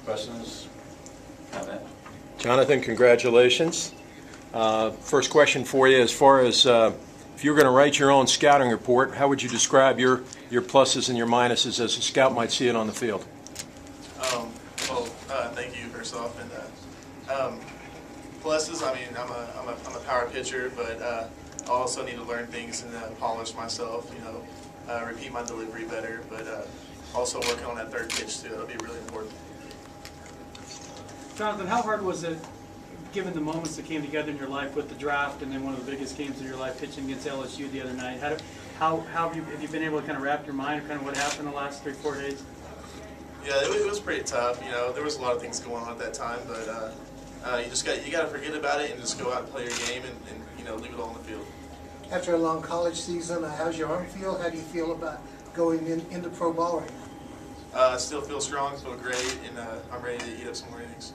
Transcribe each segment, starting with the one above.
Questions? Comment? Jonathan, congratulations. First question for you, as far as if you were going to write your own scouting report, how would you describe your pluses and your minuses as a scout might see it on the field? Thank you first off. And pluses, I mean, I'm a power pitcher, but I also need to learn things and polish myself. You know, repeat my delivery better, but also working on that third pitch too. That'll be really important. Jonathan, how hard was it, given the moments that came together in your life with the draft and then one of the biggest games of your life, pitching against LSU the other night? How have you been able to kind of wrap your mind around kind of what happened the last 3-4 days? Yeah, it was pretty tough. You know, there was a lot of things going on at that time, but you got to forget about it and just go out and play your game and you know, leave it all on the field. After a long college season, how's your arm feel? How do you feel about going into pro ball right now? Still feel strong, feel great, and I'm ready to eat up some more innings.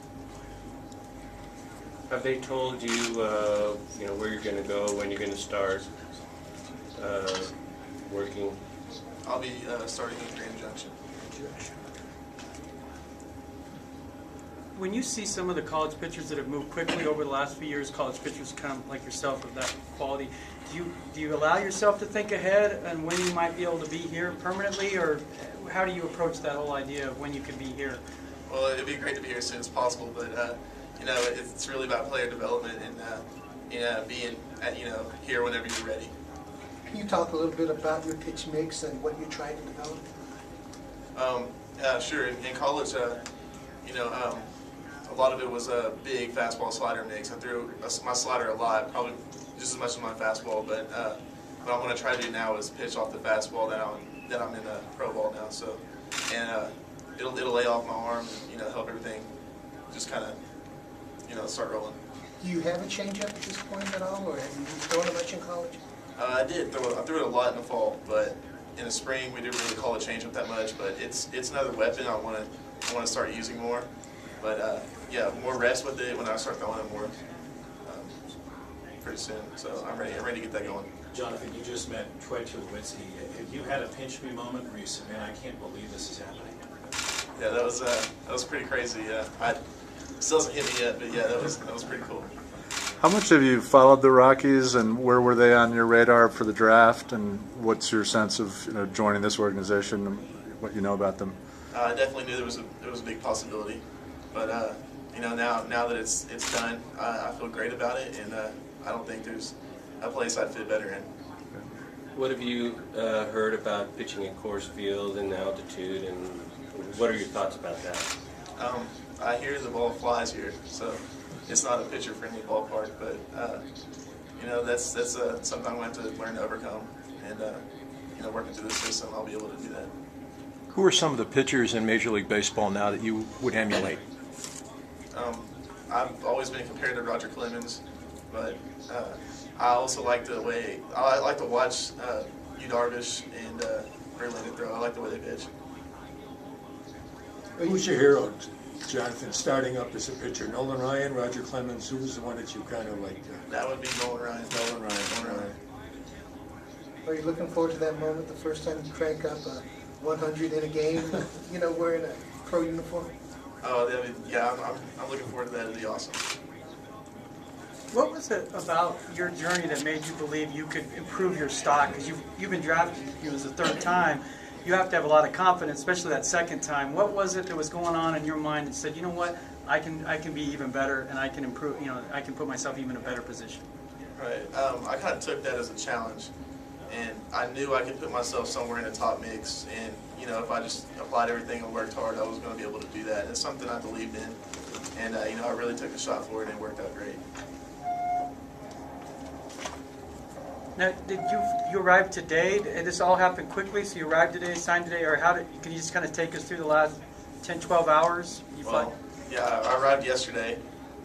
Have they told you, you know, where you're going to go, when you're going to start working? I'll be starting in Grand Junction. When you see some of the college pitchers that have moved quickly over the last few years, college pitchers kind of like yourself of that quality, do you allow yourself to think ahead and when you might be able to be here permanently, or how do you approach that whole idea of when you could be here? Well, it'd be great to be here as soon as possible, but you know, it's really about player development and you know, being here whenever you're ready. Can you talk a little bit about your pitch mix and what you're trying to develop? Sure. In college, you know, a lot of it was a big fastball slider mix. I threw my slider a lot, probably just as much as my fastball. But what I'm going to try to do now is pitch off the fastball that I'm in pro ball now. So, and it'll lay off my arm and, you know, help everything just kind of, you know, start rolling. Do you have a changeup at this point at all, or have you thrown it much in college? I did. I threw it a lot in the fall, but in the spring we didn't really call it changeup that much. But it's another weapon I want to start using more. But yeah, more reps with it when I start throwing it more pretty soon. So I'm ready to get that going. Jonathan, you just met Troy Tulowitzki. Have you had a pinch me moment where you said, "Man, I can't believe this is happening"? Yeah, that was pretty crazy. Yeah, it still hasn't hit me yet, but yeah, that was pretty cool. How much have you followed the Rockies, and where were they on your radar for the draft? And what's your sense of, you know, joining this organization and what you know about them? I definitely knew there was a big possibility, but you know, now that it's done, I feel great about it, and I don't think there's a place I'd fit better in. What have you heard about pitching at Coors Field and altitude, and what are your thoughts about that? I hear the ball flies here, so it's not a pitcher-friendly ballpark, but you know, that's something I'm going to have to learn to overcome, and you know, working through the system, I'll be able to do that. Who are some of the pitchers in Major League Baseball now that you would emulate? I've always been compared to Roger Clemens, but I also like the way I like to watch Yu Darvish and Verlander throw. I like the way they pitch. Who's your hero, Jonathan, starting up as a pitcher? Nolan Ryan, Roger Clemens? Who was the one that you kind of liked? That would be Nolan Ryan. Nolan Ryan. Are you looking forward to that moment, the first time you crank up 100 in a game, you know, wearing a pro uniform? Oh, yeah, I'm looking forward to that. It'd be awesome. What was it about your journey that made you believe you could improve your stock? Because you've been drafted, it was the third time. You have to have a lot of confidence, especially that second time. What was it that was going on in your mind that said, you know what, I can be even better and I can improve, you know, I can put myself even in a better position? Right. I kind of took that as a challenge, and I knew I could put myself somewhere in the top mix. And you know, if I just applied everything and worked hard, I was going to be able to do that. It's something I believed in, and you know, I really took a shot for it, and it worked out great. Now, did you arrive today? Did this all happen quickly? So you arrived today, signed today, or can you just kind of take us through the last 10, 12 hours? Well, yeah, I arrived yesterday,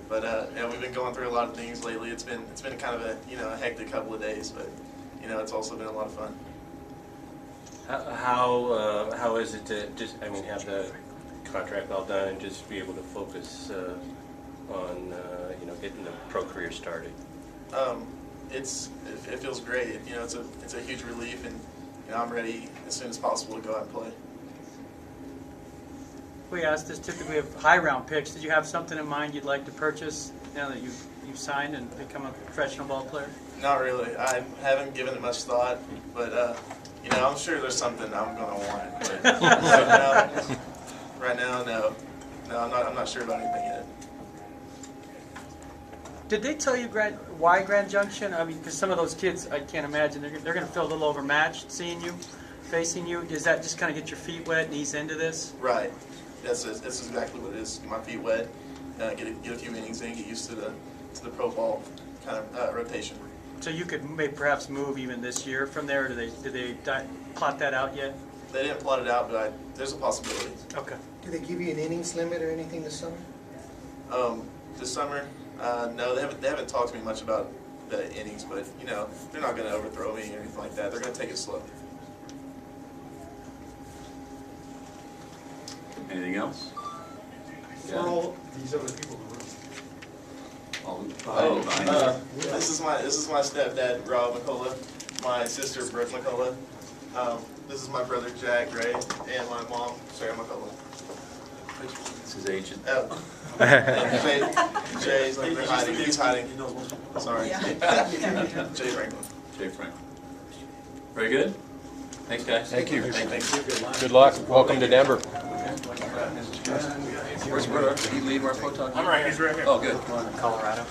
but yeah, we've been going through a lot of things lately. It's been kind of a hectic couple of days, but you know, it's also been a lot of fun. How is it to just, I mean, have the contract all done and just be able to focus on you know, getting the pro career started? It feels great. You know, it's a huge relief, and you know, I'm ready as soon as possible to go out and play. We asked this typically of high round picks. Did you have something in mind you'd like to purchase now that you've signed and become a professional ball player? Not really. I haven't given it much thought, but you know, I'm sure there's something I'm gonna want. But right now, no. No, I'm not sure about anything yet. Did they tell you why Grand Junction? I mean, because some of those kids, I can't imagine, they're going to feel a little overmatched seeing you, facing you. Does that just kind of get your feet wet and ease into this? Right. That's exactly what it is. Get my feet wet, get a few innings in, get used to the pro ball kind of rotation. So you could perhaps move even this year from there. Or did they plot that out yet? They didn't plot it out, but there's a possibility. Okay. Do they give you an innings limit or anything this summer? This summer, no, they haven't talked to me much about the innings, but you know, they're not going to overthrow me or anything like that. They're going to take it slow. Anything else? For all these other people in the room. This is my stepdad, Rob McCullough, my sister, Brooke McCullough. This is my brother, Jack Gray, and my mom, Sarah McCullough. This is agent. Oh. Jay's like, they're hiding. He's hiding. Sorry. Jay Franklin. Jay Franklin. Very good. Thanks, guys. Thank you. Thanks. Good luck. Welcome to Denver. Where's your brother? Did he leave our photo? I'm right here. He's right here. Oh, good. Colorado.